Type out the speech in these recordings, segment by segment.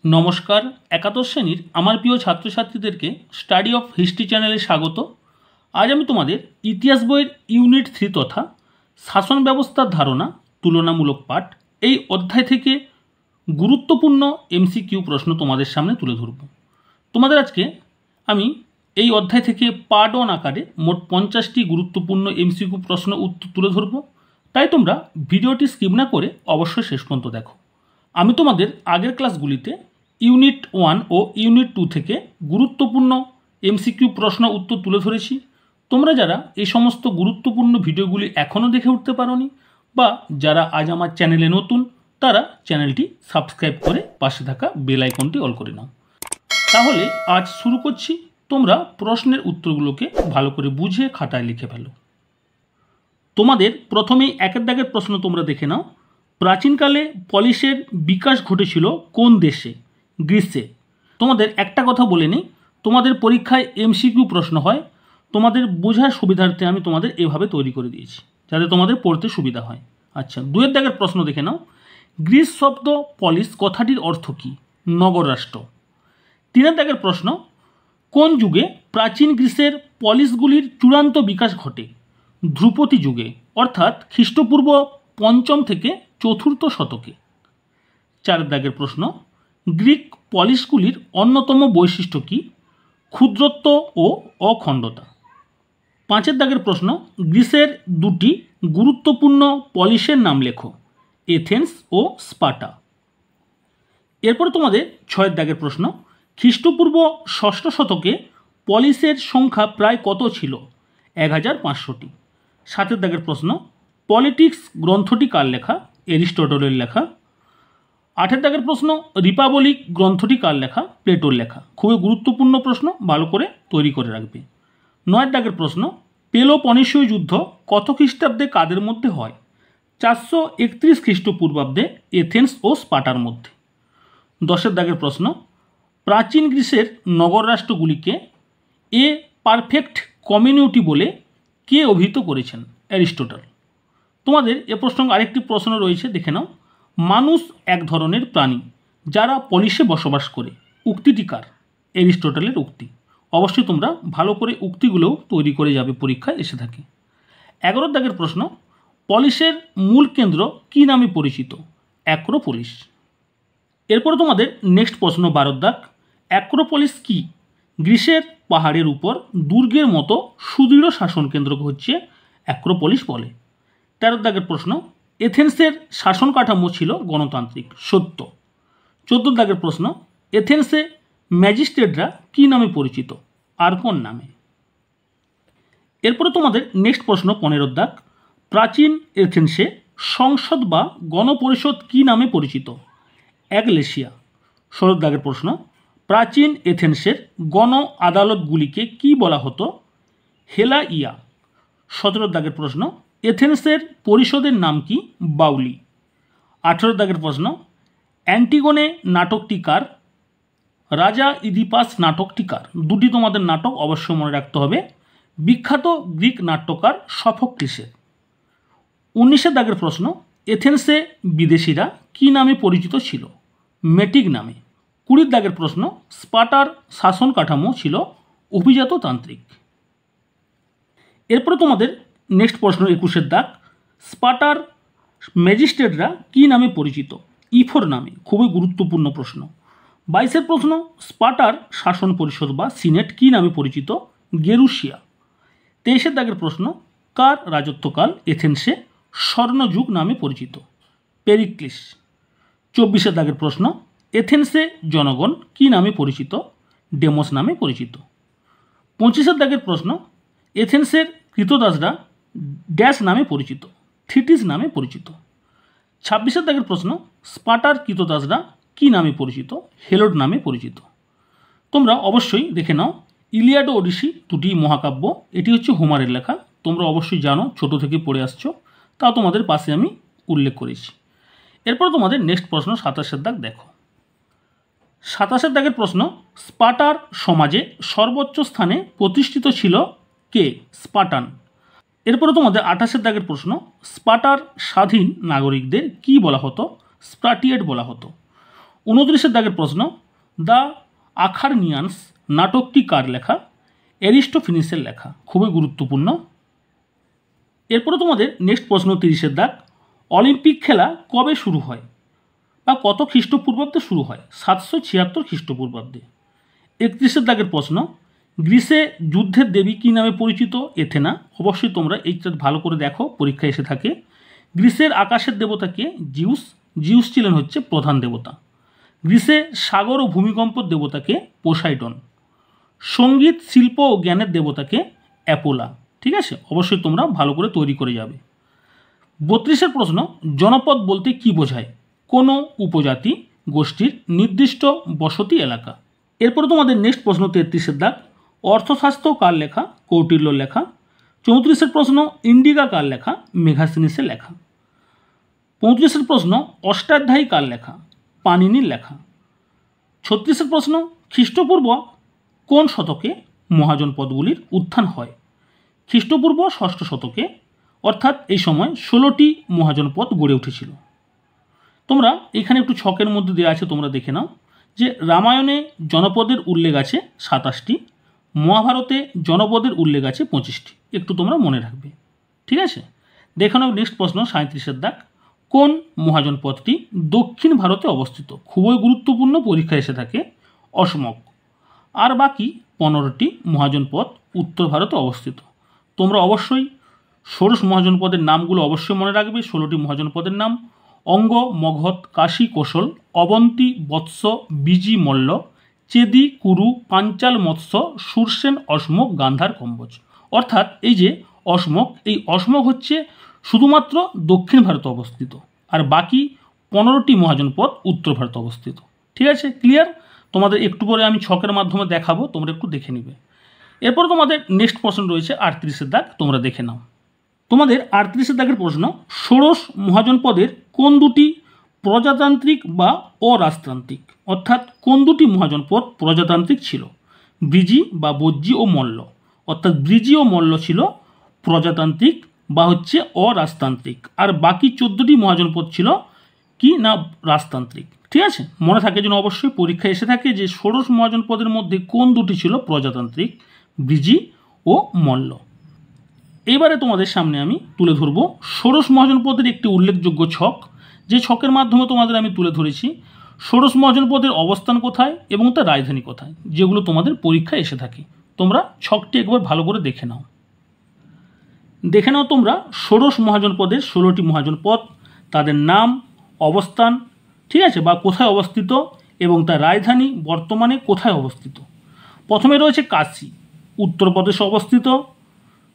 নমস্কার, একাদশ শ্রেণীর আমার প্রিয় ছাত্রছাত্রীদেরকে স্টাডি অফ হিস্ট্রি চ্যানেলে স্বাগত। আজ আমি তোমাদের ইতিহাস বইয়ের ইউনিট 3 তথা শাসন ব্যবস্থার ধারণা তুলনামূলক পাঠ এই অধ্যায় থেকে গুরুত্বপূর্ণ এমসিকিউ প্রশ্ন তোমাদের সামনে তুলে ধরব। তোমাদের আজকে আমি এই অধ্যায় থেকে পার্ট 1 আকারে মোট 50টি গুরুত্বপূর্ণ এমসিকিউ প্রশ্ন উত্তর তুলে ধরব। তাই তোমরা ভিডিওটি স্কিপ না করে অবশ্যই শেষ পর্যন্ত দেখো। আমি তোমাদের আগের ক্লাসগুলিতে ইউনিট 1 ও ইউনিট 2 থেকে গুরুত্বপূর্ণ এমসিকিউ প্রশ্ন উত্তর তুলে ধরেছি। তোমরা যারা এই সমস্ত গুরুত্বপূর্ণ ভিডিওগুলি এখনও দেখে উঠতে পারোনি বা যারা আজ আমার চ্যানেলে নতুন, তারা চ্যানেলটি সাবস্ক্রাইব করে পাশে থাকা বেল আইকনটি অল করে নাও। তাহলে আজ শুরু করছি। তোমরা প্রশ্নের উত্তরগুলোকে ভালো করে বুঝে খাতায় লিখে ফেলো। তোমাদের প্রথমেই একের দাগের প্রশ্ন তোমরা দেখে নাও। প্রাচীনকালে পলিশের বিকাশ ঘটেছিল কোন দেশে? গ্রিসে। তোমাদের একটা কথা বলে নিই, তোমাদের পরীক্ষায় এমসিকিউ প্রশ্ন হয়, তোমাদের বোঝার সুবিধার্থে আমি তোমাদের এভাবে তৈরি করে দিয়েছি যাতে তোমাদের পড়তে সুবিধা হয়। আচ্ছা, দুয়ের দাগের প্রশ্ন দেখে নাও। গ্রিস শব্দ পলিশ কথাটির অর্থ কী? নগর রাষ্ট্র। তিনের দাগের প্রশ্ন, কোন যুগে প্রাচীন গ্রিসের পলিশগুলির চূড়ান্ত বিকাশ ঘটে? ধ্রুপদী যুগে, অর্থাৎ খ্রিস্টপূর্ব 5ম থেকে 4র্থ শতকে। চারের দাগের প্রশ্ন, গ্রিক পলিশগুলির অন্যতম বৈশিষ্ট্য কী? ক্ষুদ্রত্ব ও অখণ্ডতা। পাঁচের দাগের প্রশ্ন, গ্রিসের দুটি গুরুত্বপূর্ণ পলিশের নাম লেখো। এথেন্স ও স্পার্টা। এরপর তোমাদের ছয়ের দাগের প্রশ্ন, খ্রিস্টপূর্ব 6ষ্ঠ শতকে পলিশের সংখ্যা প্রায় কত ছিল? 1500টি। সাতের দাগের প্রশ্ন, পলিটিক্স গ্রন্থটি কার লেখা? এরিস্টটলের লেখা। আটের দাগের প্রশ্ন, রিপাবলিক গ্রন্থটি কার লেখা? প্লেটোর লেখা। খুবই গুরুত্বপূর্ণ প্রশ্ন, ভালো করে তৈরি করে রাখবে। নয়ের দাগের প্রশ্ন, পেলোপনেশীয় যুদ্ধ কত খ্রিস্টাব্দে কাদের মধ্যে হয়? 431 খ্রিস্টপূর্বাব্দে এথেন্স ও স্পার্টার মধ্যে। 10এর দাগের প্রশ্ন, প্রাচীন গ্রিসের নগর রাষ্ট্রগুলিকে এ পারফেক্ট কমিউনিটি বলে কে অভিহিত করেছেন? অ্যারিস্টটল। তোমাদের এ প্রসঙ্গে আরেকটি প্রশ্ন রয়েছে, দেখে নাও। মানুষ এক ধরনের প্রাণী যারা পলিশে বসবাস করে, উক্তিটি কার? অ্যারিস্টটলের উক্তি। অবশ্যই তোমরা ভালো করে উক্তিগুলোও তৈরি করে যাবে, পরীক্ষায় এসে থাকে। 11 দাগের প্রশ্ন, পলিশের মূল কেন্দ্র কী নামে পরিচিত? অ্যাক্রোপলিস। এরপরে তোমাদের নেক্সট প্রশ্ন 12 দাগ, অ্যাক্রোপলিস কি? গ্রিসের পাহাড়ের উপর দুর্গের মতো সুদৃঢ় শাসন কেন্দ্রকে হচ্ছে অ্যাক্রোপলিস বলে। 13 দাগের প্রশ্ন, এথেন্সের শাসন কাঠামো ছিল গণতান্ত্রিক, সত্য। 14 দাগের প্রশ্ন, এথেন্সে ম্যাজিস্ট্রেটরা কী নামে পরিচিত? আর্কন নামে। এরপরে তোমাদের নেক্সট প্রশ্ন 15 দাগ, প্রাচীন এথেন্সে সংসদ বা গণপরিষদ কী নামে পরিচিত? অ্যাগলেসিয়া। 16 দাগের প্রশ্ন, প্রাচীন এথেন্সের গণ আদালতগুলিকে কী বলা হতো? হেলাইয়া। 17 দাগের প্রশ্ন, এথেন্সের পরিষদের নাম কি? বাউলি। 18 দাগের প্রশ্ন, অ্যান্টিগোনে নাটকটি কার? রাজা ইদিপাস নাটকটি কার? দুটি তোমাদের নাটক অবশ্যই মনে রাখতে হবে, বিখ্যাত গ্রিক নাট্যকার সফোক্লিসের। 19 দাগের প্রশ্ন, এথেন্সে বিদেশিরা কী নামে পরিচিত ছিল? মেটিক নামে। 20 দাগের প্রশ্ন, স্পার্টার শাসন কাঠামো ছিল অভিজাততান্ত্রিক। এরপরে তোমাদের নেক্সট প্রশ্ন 21 দাগ, স্পার্টার ম্যাজিস্ট্রেটরা কী নামে পরিচিত? ইফোর নামে। খুবই গুরুত্বপূর্ণ প্রশ্ন। 22 প্রশ্ন, স্পার্টার শাসন পরিষদ বা সিনেট কী নামে পরিচিত? গেরুসিয়া। 23 দাগের প্রশ্ন, কার রাজত্বকাল এথেন্সে স্বর্ণযুগ নামে পরিচিত? পেরিক্লিস। 24 দাগের প্রশ্ন, এথেন্সে জনগণ কী নামে পরিচিত? ডেমোস নামে পরিচিত। 25 দাগের প্রশ্ন, এথেন্সের কৃতদাসরা ড্যাশ নামে পরিচিত? থিটিস নামে পরিচিত। 26 দাগের প্রশ্ন, স্পার্টার কৃতদাসরা কী নামে পরিচিত? হেলোড নামে পরিচিত। তোমরা অবশ্যই দেখে নাও, ইলিয়াড ও ওডিসি দুটি মহাকাব্য, এটি হচ্ছে হোমারের লেখা। তোমরা অবশ্যই জানো, ছোট থেকে পড়ে আসছো, তা তোমাদের পাশে আমি উল্লেখ করেছি। এরপর তোমাদের নেক্সট প্রশ্ন 27 দাগ দেখো। 27 দাগের প্রশ্ন, স্পার্টার সমাজে সর্বোচ্চ স্থানে প্রতিষ্ঠিত ছিল কে? স্পার্টান। এরপরে তোমাদের 28 দাগের প্রশ্ন, স্পার্টার স্বাধীন নাগরিকদের কি বলা হতো? স্পার্টিয়েট বলা হতো। 29 দাগের প্রশ্ন, দ্য আখারনিয়ান্স নাটকটি কার লেখা? অ্যারিস্টোফেনিসের লেখা। খুবই গুরুত্বপূর্ণ। এরপরে তোমাদের নেক্সট প্রশ্ন 30 দাগ, অলিম্পিক খেলা কবে শুরু হয় বা কত খ্রিস্টপূর্বাব্দে শুরু হয়? 776 খ্রিস্টপূর্বাব্দে। 31 দাগের প্রশ্ন, গ্রিসে যুদ্ধের দেবী কী নামে পরিচিত? এথেনা। অবশ্যই তোমরা এইটা ভালো করে দেখো, পরীক্ষা এসে থাকে। গ্রিসের আকাশের দেবতা কে? জিউস। জিউস ছিলেন হচ্ছে প্রধান দেবতা। গ্রিসে সাগর ও ভূমিকম্পর দেবতাকে? পোসাইডন। সঙ্গীত, শিল্প ও জ্ঞানের দেবতাকে? অ্যাপোলা। ঠিক আছে, অবশ্যই তোমরা ভালো করে তৈরি করে যাবে। 32 প্রশ্ন, জনপদ বলতে কি বোঝায়? কোনো উপজাতি গোষ্ঠীর নির্দিষ্ট বসতি এলাকা। এরপরে তোমাদের নেক্সট প্রশ্ন 33 দাগ, অর্থশাস্ত্র কার লেখা? কৌটিল্যর লেখা। 34 প্রশ্ন, ইন্ডিকা কার লেখা? মেঘাসিনিসের লেখা। 35 প্রশ্ন, অষ্টাধ্যায়ী কার লেখা? পাণিনির লেখা। 36 প্রশ্ন, খ্রিস্টপূর্ব কোন শতকে মহাজনপদগুলির উত্থান হয়? খ্রিস্টপূর্ব 6ষ্ঠ শতকে, অর্থাৎ এই সময় 16টি মহাজনপদ গড়ে উঠেছিল। তোমরা এখানে একটু ছকের মধ্যে দেওয়া আছে, তোমরা দেখে নাও যে রামায়ণে জনপদের উল্লেখ আছে 27টি, মহাভারতে জনপদের উল্লেখ আছে 25টি। একটু তোমরা মনে রাখবে। ঠিক আছে, দেখে নাও নেক্সট প্রশ্ন 37 দাগ, কোন মহাজনপদটি দক্ষিণ ভারতে অবস্থিত? খুবই গুরুত্বপূর্ণ, পরীক্ষা এসে থাকে। অসমক। আর বাকি 15টি মহাজনপদ উত্তর ভারতে অবস্থিত। তোমরা অবশ্যই ষোড়শ মহাজনপদের নামগুলো অবশ্যই মনে রাখবে। 16টি মহাজনপদের নাম: অঙ্গ, মগধ, কাশী, কোশল, অবন্তী, বৎস, বিজি, মল্ল, চেদি, কুরু, পাঞ্চাল, মৎস্য, সুরসেন, অসমক, গান্ধার, কম্বোজ। অর্থাৎ এই যে অসমক, এই অসমক হচ্ছে শুধুমাত্র দক্ষিণ ভারতে অবস্থিত, আর বাকি 15টি মহাজনপদ উত্তর ভারতে অবস্থিত। ঠিক আছে, ক্লিয়ার? তোমাদের একটু পরে আমি ছকের মাধ্যমে দেখাবো, তোমরা একটু দেখে নিবে। এরপর তোমাদের নেক্সট প্রশ্ন রয়েছে 38 দাগ, তোমরা দেখে নাও। তোমাদের 38 দাগের প্রশ্ন, ষোড়শ মহাজনপদের কোন দুটি প্রজাতান্ত্রিক বা অরাজতান্ত্রিক? অর্থাৎ কোন দুটি মহাজনপদ প্রজাতান্ত্রিক ছিল? ব্রিজি বা বজ্জি ও মল্ল। অর্থাৎ ব্রিজি ও মল্ল ছিল প্রজাতান্ত্রিক বা হচ্ছে অরাজতান্ত্রিক, আর বাকি 14টি মহাজনপদ ছিল কি না রাজতান্ত্রিক। ঠিক আছে, মনে থাকে যেন অবশ্যই পরীক্ষা এসে থাকে যে ষোড়শ মহাজনপদের মধ্যে কোন দুটি ছিল প্রজাতান্ত্রিক, ব্রিজি ও মল্ল। এবারে তোমাদের সামনে আমি তুলে ধরব ষোড়শ মহাজনপদের একটি উল্লেখযোগ্য ছক, যে ছকের মাধ্যমে তোমাদের আমি তুলে ধরেছি ষোড়শ মহাজনপদের অবস্থান কোথায় এবং তার রাজধানী কোথায়, যেগুলো তোমাদের পরীক্ষায় এসে থাকে। তোমরা ছকটি একবার ভালো করে দেখে নাও। দেখে নাও তোমরা ষোড়শ মহাজনপদের 16টি মহাজনপদ, তাদের নাম, অবস্থান, ঠিক আছে, বা কোথায় অবস্থিত এবং তার রাজধানী বর্তমানে কোথায় অবস্থিত। প্রথমে রয়েছে কাশী, উত্তরপ্রদেশে অবস্থিত,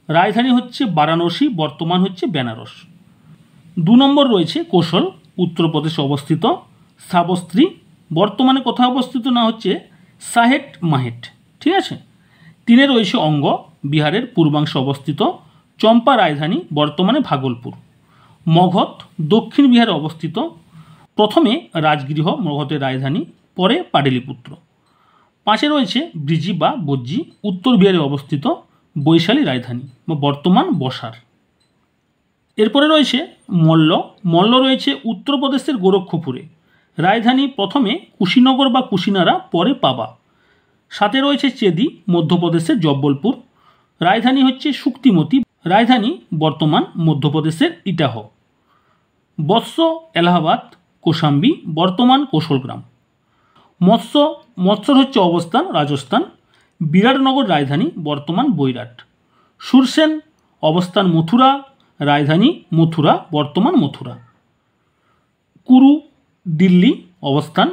রাজধানী হচ্ছে বারাণসী, বর্তমান হচ্ছে বেনারস। 2 নম্বর রয়েছে কোশল, উত্তরপ্রদেশে অবস্থিত, সাবস্ত্রী, বর্তমানে কোথায় অবস্থিত না হচ্ছে সাহেট মাহেট। ঠিক আছে। 3 রয়েছে অঙ্গ, বিহারের পূর্বাংশে অবস্থিত, চম্পা রাজধানী, বর্তমানে ভাগলপুর। মগধ, দক্ষিণ বিহারে অবস্থিত, প্রথমে রাজগৃহ মগধের রাজধানী, পরে পাটলিপুত্র। 5 রয়েছে ব্রিজি বা বজ্জি, উত্তর বিহারে অবস্থিত, বৈশালী রাজধানী বা বর্তমান বসার। এরপরে রয়েছে মল্ল, মল্ল রয়েছে উত্তরপ্রদেশের গোরক্ষপুরে, রাজধানী প্রথমে কুশীনগর বা কুশিনারা, পরে পাবা। 7 রয়েছে চেদি, মধ্যপ্রদেশের জব্বলপুর, রাজধানী হচ্ছে শুক্তিমতি, রাজধানী বর্তমান মধ্যপ্রদেশের ইটাহ। বৎস, এলাহাবাদ, কোশাম্বী, বর্তমান কোশলগ্রাম। মৎস্য, মৎস্যর হচ্ছে অবস্থান রাজস্থান, বিরাটনগর রাজধানী, বর্তমান বৈরাট। সুরসেন, অবস্থান মথুরা, রাজধানী মথুরা, বর্তমান মথুরা। কুরু, দিল্লি, অবস্থান,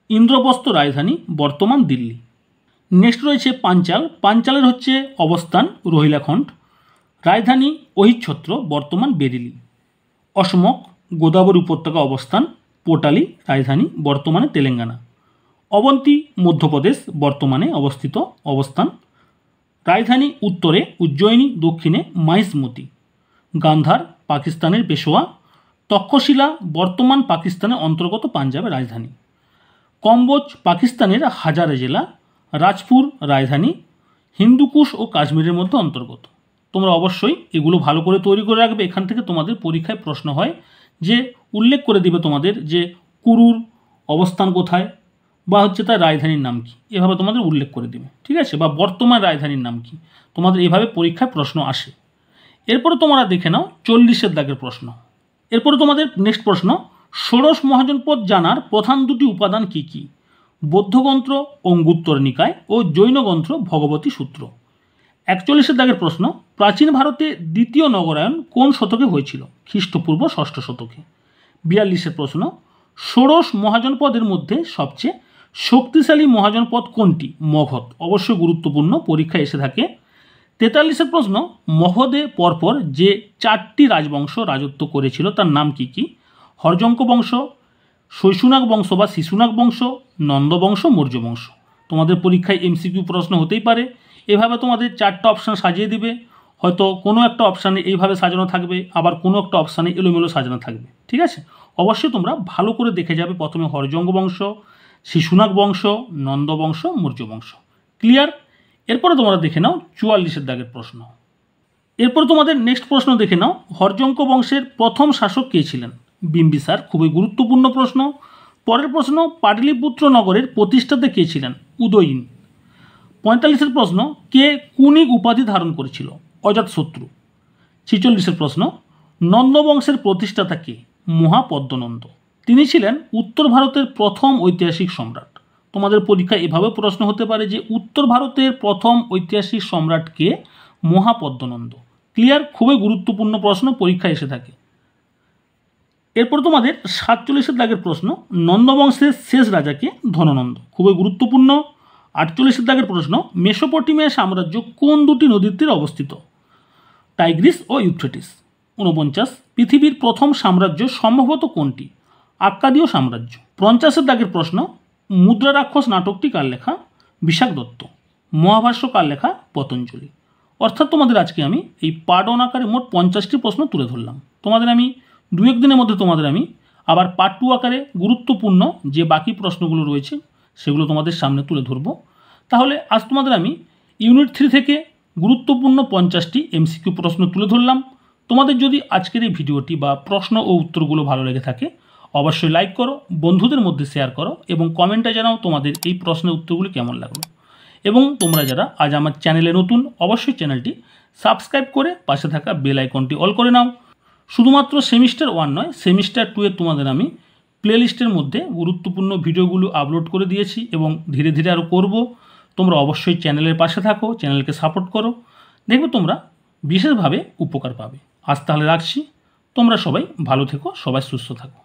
ইন্দ্রপ্রস্থ রাজধানী, বর্তমান দিল্লি। নেক্সট রয়েছে পাঞ্চাল, পাঞ্চালের হচ্ছে অবস্থান রোহিলাখণ্ড, রাজধানী অহিচ্ছত্র, বর্তমান বেরিলি। অসমক, গোদাবরী উপত্যকা অবস্থান, পোটালি, রাজধানী বর্তমানে তেলেঙ্গানা। অবন্তী, মধ্যপ্রদেশ, বর্তমানে অবস্থিত, অবস্থান, রাজধানী উত্তরে উজ্জয়িনী, দক্ষিণে মাহিষ্মতি। গান্ধার, পাকিস্তানের পেশোয়া, তক্ষশিলা, বর্তমান পাকিস্তানের অন্তর্গত, পাঞ্জাবের রাজধানী। কম্বোজ, পাকিস্তানের হাজারে জেলা, রাজপুর রাজধানী, হিন্দুকুশ ও কাশ্মীরের মধ্যে অন্তর্গত। তোমরা অবশ্যই এগুলো ভালো করে তৈরি করে রাখবে, এখান থেকে তোমাদের পরীক্ষায় প্রশ্ন হয় যে উল্লেখ করে দিবে তোমাদের যে কুরুর অবস্থান কোথায়, বা হচ্ছে তার রাজধানীর নাম কী, এভাবে তোমাদের উল্লেখ করে দেবে। ঠিক আছে, বা বর্তমান রাজধানীর নাম কী, তোমাদের এভাবে পরীক্ষায় প্রশ্ন আসে। এরপরে তোমরা দেখে নাও 40 দাগের প্রশ্ন। এরপরে তোমাদের নেক্সট প্রশ্ন, ষোড়শ মহাজনপদ জানার প্রধান দুটি উপাদান কী কী? বৌদ্ধগ্রন্থ অঙ্গুত্তর নিকায় ও জৈন গ্রন্থ ভগবতী সূত্র। 41 দাগের প্রশ্ন, প্রাচীন ভারতে দ্বিতীয় নগরায়ণ কোন শতকে হয়েছিল? খ্রিস্টপূর্ব 6ষ্ঠ শতকে। 42 প্রশ্ন, ষোড়শ মহাজনপদের মধ্যে সবচেয়ে শক্তিশালী মহাজনপদ কোনটি? মগধ। অবশ্যই গুরুত্বপূর্ণ, পরীক্ষায় এসে থাকে। 43 প্রশ্ন, মগধে পরপর যে 4টি রাজবংশ রাজত্ব করেছিল তার নাম কি কি? হর্যঙ্ক বংশ, শৈশুনাগ বংশ বা শিশুনাগ বংশ, নন্দবংশ, মৌর্য বংশ। তোমাদের পরীক্ষায় এমসিকিউ প্রশ্ন হতেই পারে। এভাবে তোমাদের 4টা অপশান সাজিয়ে দিবে, হয়তো কোনো একটা অপশানে এইভাবে সাজানো থাকবে, আবার কোনো একটা অপশানে এলোমেলো সাজানো থাকবে। ঠিক আছে, অবশ্যই তোমরা ভালো করে দেখে যাবে। প্রথমে হর্যঙ্ক বংশ, শিশুনাগ বংশ, নন্দবংশ, মৌর্য বংশ। ক্লিয়ার? এরপরে তোমরা দেখে নাও 44 দাগের প্রশ্ন। এরপর তোমাদের নেক্সট প্রশ্ন দেখে নাও, হর্যঙ্ক বংশের প্রথম শাসক কে ছিলেন? বিম্বিসার। খুবই গুরুত্বপূর্ণ প্রশ্ন। পরের প্রশ্ন, পাটলিপুত্র নগরের প্রতিষ্ঠাতা কে ছিলেন? উদয়ীন। 45 প্রশ্ন, কে কুনিক উপাধি ধারণ করেছিল? অজাতশত্রু। 46 প্রশ্ন, নন্দবংশের প্রতিষ্ঠাতা কে? মহাপদ্মনন্দ। তিনি ছিলেন উত্তর ভারতের প্রথম ঐতিহাসিক সম্রাট। তোমাদের পরীক্ষায় এভাবে প্রশ্ন হতে পারে যে উত্তর ভারতের প্রথম ঐতিহাসিক সম্রাট কে? মহাপদ্মনন্দ। ক্লিয়ার? খুবই গুরুত্বপূর্ণ প্রশ্ন, পরীক্ষায় এসে থাকে। এরপর তোমাদের 47 দাগের প্রশ্ন, নন্দবংশের শেষ রাজাকে? ধননন্দ। খুবই গুরুত্বপূর্ণ। 48 দাগের প্রশ্ন, মেসোপটেমিয়া সাম্রাজ্য কোন দুটি নদীর তীরে অবস্থিত? টাইগ্রিস ও ইউফ্রেটিস। 49, পৃথিবীর প্রথম সাম্রাজ্য সম্ভবত কোনটি? আক্কাদীয় সাম্রাজ্য। 50 দাগের প্রশ্ন, মুদ্রা রাক্ষস নাটকটি কার লেখা? বিশাখ দত্ত। মহাভাষ্য কার লেখা? পতঞ্জলি। অর্থাৎ তোমাদের আজকে আমি এই পার্ট 1 আকারে মোট 50টি প্রশ্ন তুলে ধরলাম। তোমাদের আমি 2-1 দিনের মধ্যে তোমাদের আমি আবার পার্ট 2 আকারে গুরুত্বপূর্ণ যে বাকি প্রশ্নগুলো রয়েছে সেগুলো তোমাদের সামনে তুলে ধরবো। তাহলে আজ তোমাদের আমি ইউনিট 3 থেকে গুরুত্বপূর্ণ 50টি এমসিকিউ প্রশ্ন তুলে ধরলাম। তোমাদের যদি আজকের এই ভিডিওটি বা প্রশ্ন ও উত্তরগুলো ভালো লেগে থাকে অবশ্যই লাইক করো, বন্ধুদের মধ্যে শেয়ার করো এবং কমেন্টে জানাও তোমাদের এই প্রশ্নের উত্তরগুলি কেমন লাগলো। এবং তোমরা যারা আজ আমার চ্যানেলে নতুন অবশ্যই চ্যানেলটি সাবস্ক্রাইব করে পাশে থাকা বেল আইকনটি অল করে নাও। শুধুমাত্র সেমিস্টার 1 নয়, সেমিস্টার 2 এর তোমাদের আমি প্লেলিস্টের মধ্যে গুরুত্বপূর্ণ ভিডিওগুলো আপলোড করে দিয়েছি এবং ধীরে ধীরে আরও করব। তোমরা অবশ্যই চ্যানেলের পাশে থাকো, চ্যানেলকে সাপোর্ট করো, দেখবে তোমরা বিশেষভাবে উপকার পাবে। আজ তাহলে রাখছি, তোমরা সবাই ভালো থেকো, সবাই সুস্থ থাকো।